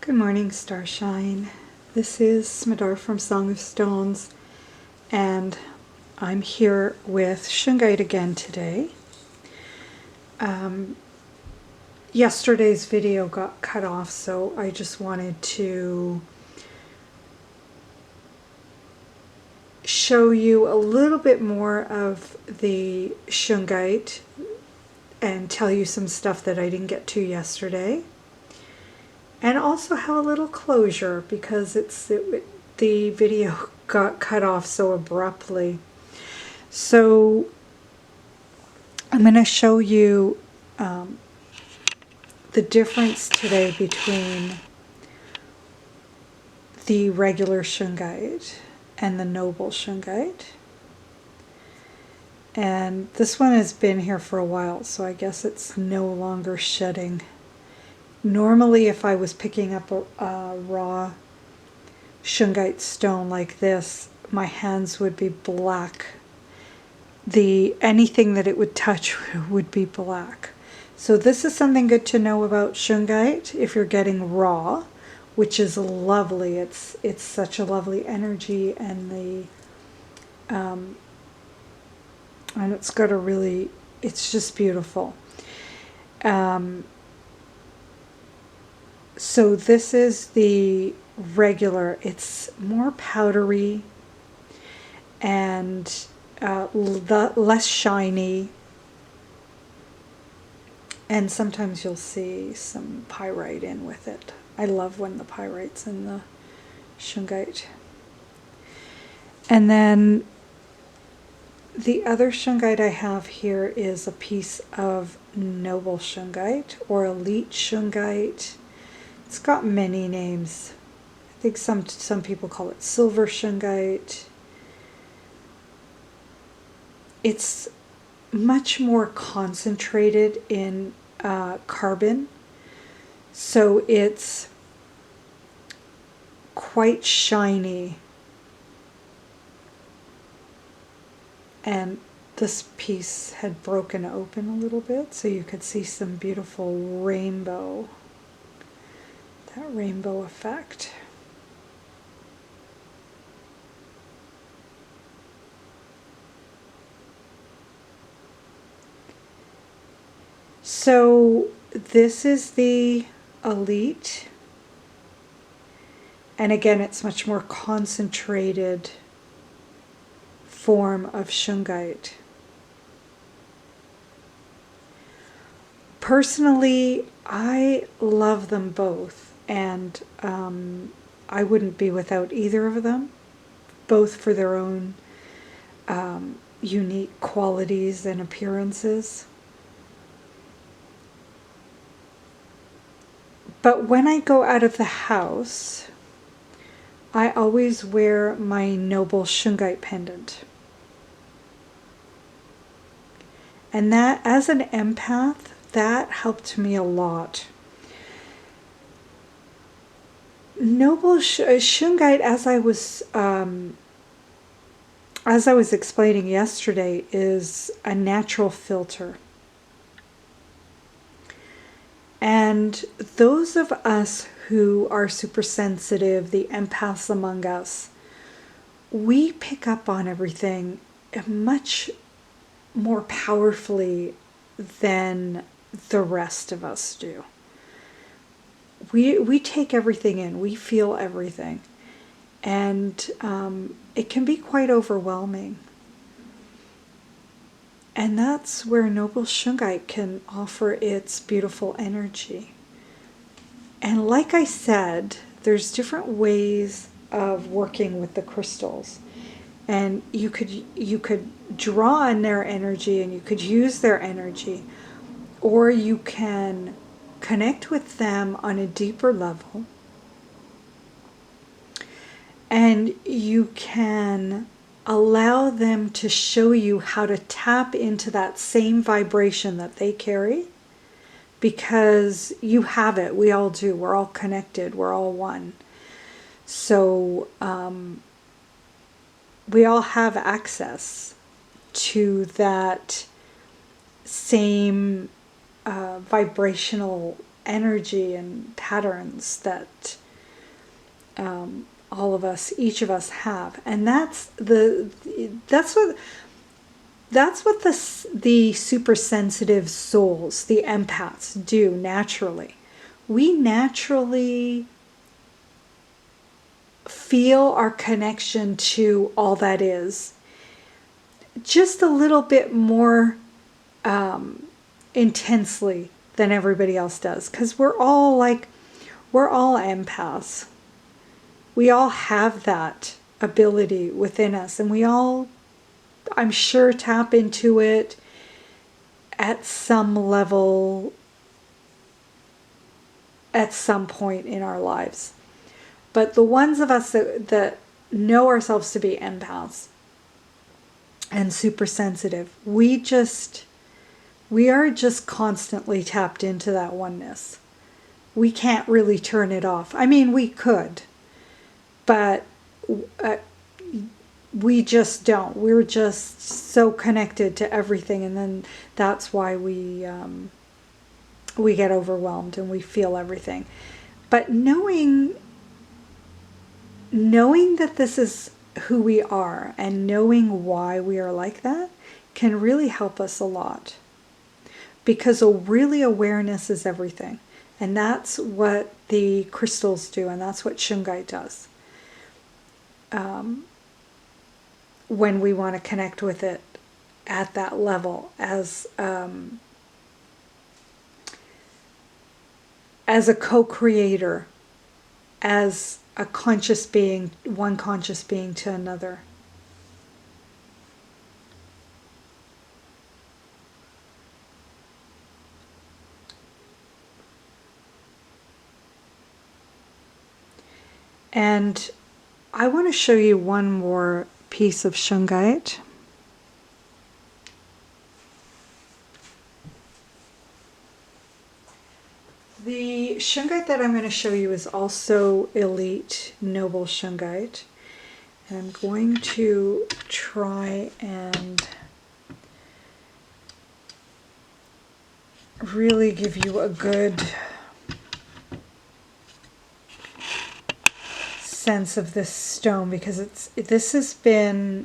Good morning, Starshine. This is Smadar from Song of Stones, and I'm here with Shungite again today. Yesterday's video got cut off, so I just wanted to show you a little bit more of the Shungite and tell you some stuff that I didn't get to yesterday. And also have a little closure because the video got cut off so abruptly. So I'm going to show you the difference today between the regular Shungite and the noble Shungite. And this one has been here for a while, so I guess it's no longer shedding. Normally, if I was picking up a raw Shungite stone like this, my hands would be black. Anything that it would touch would be black. So this is something good to know about Shungite if you're getting raw, which is lovely. It's such a lovely energy, and and it's got a really, it's just beautiful. So this is the regular. It's more powdery and less shiny, and sometimes you'll see some pyrite in with it. I love when the pyrite's in the Shungite. And then the other Shungite I have here is a piece of noble Shungite or elite Shungite. It's got many names. I think some people call it silver Shungite. It's much more concentrated in carbon, so it's quite shiny. And this piece had broken open a little bit, so you could see some beautiful rainbow. That rainbow effect. So this is the elite, and again it's much more concentrated form of Shungite. Personally, I love them both, and I wouldn't be without either of them, both for their own unique qualities and appearances. But when I go out of the house, I always wear my noble Shungite pendant. And that, as an empath, that helped me a lot. Noble Shungite, as I was explaining yesterday, is a natural filter. And those of us who are super sensitive, the empaths among us, we pick up on everything much more powerfully than the rest of us do. We take everything in, we feel everything, and it can be quite overwhelming. And that's where noble Shungite can offer its beautiful energy. And like I said, there's different ways of working with the crystals. And you could draw on their energy, and you could use their energy, or you can connect with them on a deeper level, and you can allow them to show you how to tap into that same vibration that they carry, because you have it. We all do. We're all connected. We're all one. So we all have access to that same vibrational energy and patterns that all of us, each of us have. And that's what the super sensitive souls, the empaths, do naturally. We naturally feel our connection to all that is just a little bit more intensely than everybody else does, because we're all empaths. We all have that ability within us, and we all, I'm sure, tap into it at some level at some point in our lives. But the ones of us that know ourselves to be empaths and super sensitive, we are just constantly tapped into that oneness. We can't really turn it off. I mean, we could, but we just don't. We're just so connected to everything, and then that's why we get overwhelmed and we feel everything. But knowing that this is who we are and knowing why we are like that can really help us a lot. Because really, awareness is everything. And that's what the crystals do, and that's what Shungite does. When we want to connect with it at that level, as a co-creator, as a conscious being, one conscious being to another. And I want to show you one more piece of Shungite. The Shungite that I'm going to show you is also elite, noble Shungite. And I'm going to try and really give you a good sense of this stone, because this has been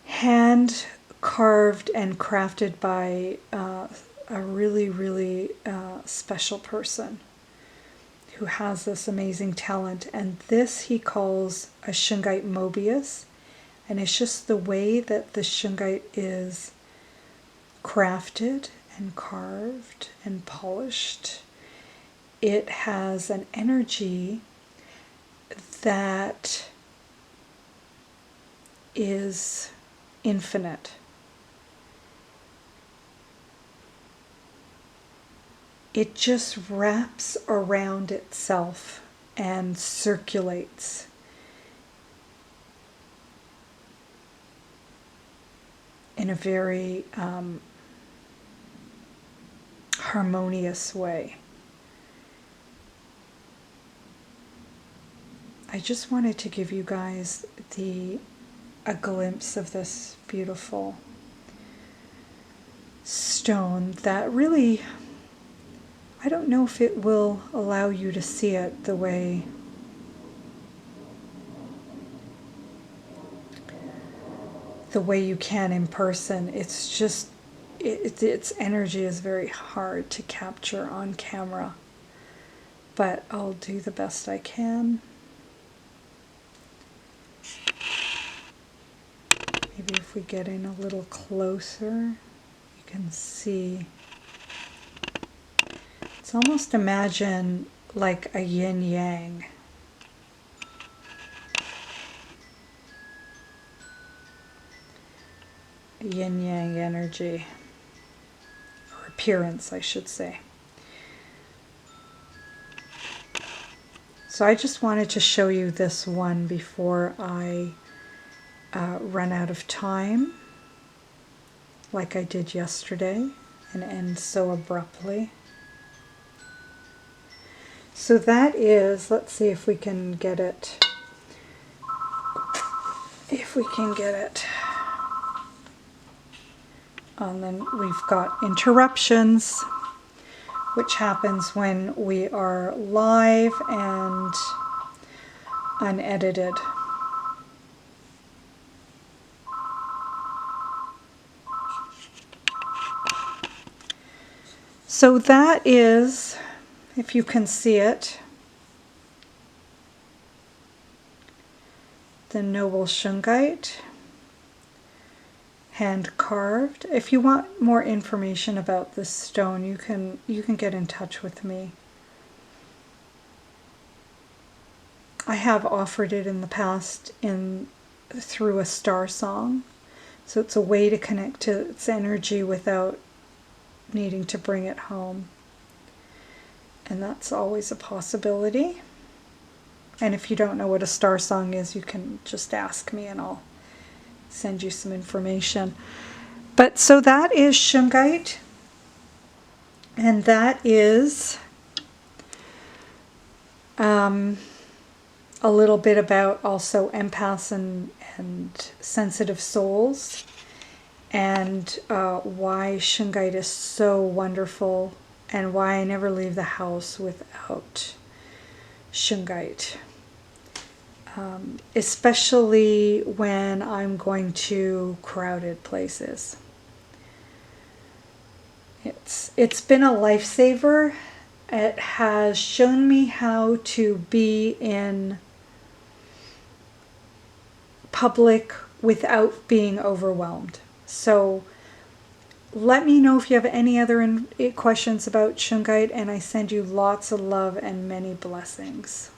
hand carved and crafted by a really, really special person who has this amazing talent. And this he calls a Shungite Mobius, and it's just the way that the Shungite is crafted and carved and polished. It has an energy that is infinite. It just wraps around itself and circulates in a very harmonious way. I just wanted to give you guys a glimpse of this beautiful stone that really, I don't know if it will allow you to see it the way you can in person. It's just, its energy is very hard to capture on camera, but I'll do the best I can. Maybe if we get in a little closer, you can see. It's almost, imagine like a yin-yang. Yin-yang energy, or appearance, I should say. So I just wanted to show you this one before I run out of time, like I did yesterday, and end so abruptly. So that is, let's see if we can get it. And then we've got interruptions, which happens when we are live and unedited. So that is, if you can see it, the noble Shungite, hand carved. If you want more information about this stone, you can get in touch with me. I have offered it in the past through a star song, so it's a way to connect to its energy without needing to bring it home, and that's always a possibility. And if you don't know what a star song is, you can just ask me and I'll send you some information. But so that is Shungite, and that is a little bit about also empaths and sensitive souls, and why Shungite is so wonderful, and why I never leave the house without Shungite. Especially when I'm going to crowded places. It's been a lifesaver. It has shown me how to be in public without being overwhelmed. So let me know if you have any other questions about Shungite, and I send you lots of love and many blessings.